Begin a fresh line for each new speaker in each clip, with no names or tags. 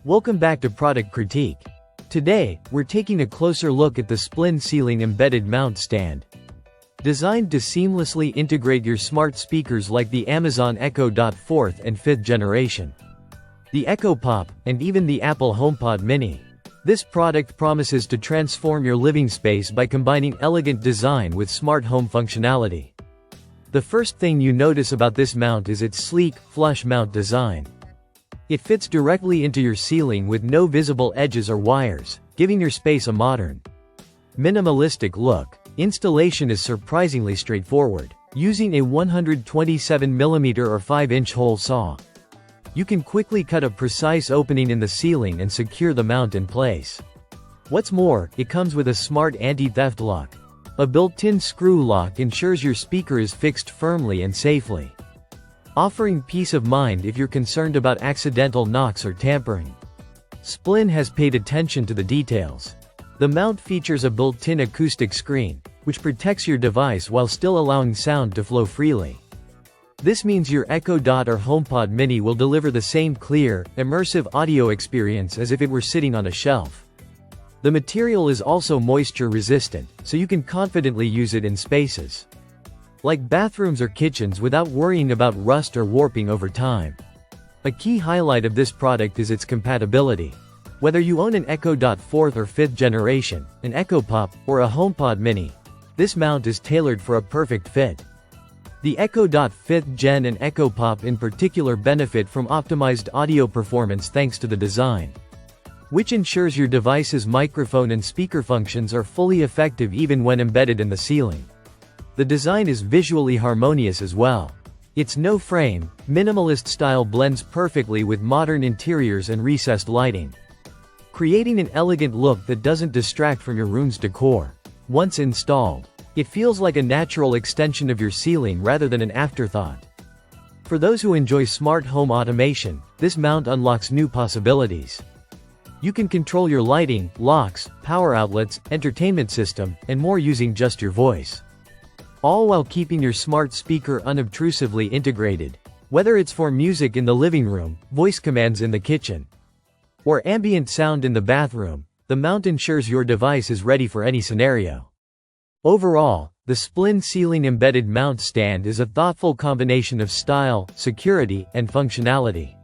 Welcome back to Product Critique. Today, we're taking a closer look at the Splin ceiling embedded mount stand. Designed to seamlessly integrate your smart speakers like the Amazon Echo Dot 4th and 5th generation, the Echo Pop, and even the Apple HomePod Mini. This product promises to transform your living space by combining elegant design with smart home functionality. The first thing you notice about this mount is its sleek, flush mount design. It fits directly into your ceiling with no visible edges or wires, giving your space a modern, minimalistic look. Installation is surprisingly straightforward. Using a 127mm or 5-inch hole saw, you can quickly cut a precise opening in the ceiling and secure the mount in place. What's more, it comes with a smart anti-theft lock. A built-in screw lock ensures your speaker is fixed firmly and safely, offering peace of mind if you're concerned about accidental knocks or tampering. Splin has paid attention to the details. The mount features a built-in acoustic screen, which protects your device while still allowing sound to flow freely. This means your Echo Dot or HomePod Mini will deliver the same clear, immersive audio experience as if it were sitting on a shelf. The material is also moisture-resistant, so you can confidently use it in spaces like bathrooms or kitchens without worrying about rust or warping over time. A key highlight of this product is its compatibility. Whether you own an Echo Dot 4th or 5th generation, an Echo Pop, or a HomePod Mini, this mount is tailored for a perfect fit. The Echo Dot 5th Gen and Echo Pop in particular benefit from optimized audio performance thanks to the design, which ensures your device's microphone and speaker functions are fully effective even when embedded in the ceiling. The design is visually harmonious as well. Its no-frame, minimalist style blends perfectly with modern interiors and recessed lighting, creating an elegant look that doesn't distract from your room's decor. Once installed, it feels like a natural extension of your ceiling rather than an afterthought. For those who enjoy smart home automation, this mount unlocks new possibilities. You can control your lighting, locks, power outlets, entertainment system, and more using just your voice, all while keeping your smart speaker unobtrusively integrated. Whether it's for music in the living room, voice commands in the kitchen, or ambient sound in the bathroom, the mount ensures your device is ready for any scenario. Overall, the Splin ceiling embedded mount stand is a thoughtful combination of style, security, and functionality.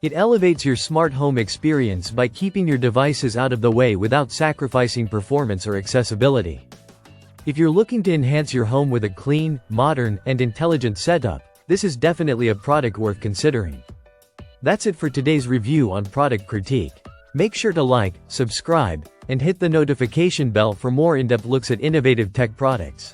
It elevates your smart home experience by keeping your devices out of the way without sacrificing performance or accessibility. If you're looking to enhance your home with a clean, modern, and intelligent setup, this is definitely a product worth considering. That's it for today's review on Product Critique. Make sure to like, subscribe, and hit the notification bell for more in-depth looks at innovative tech products.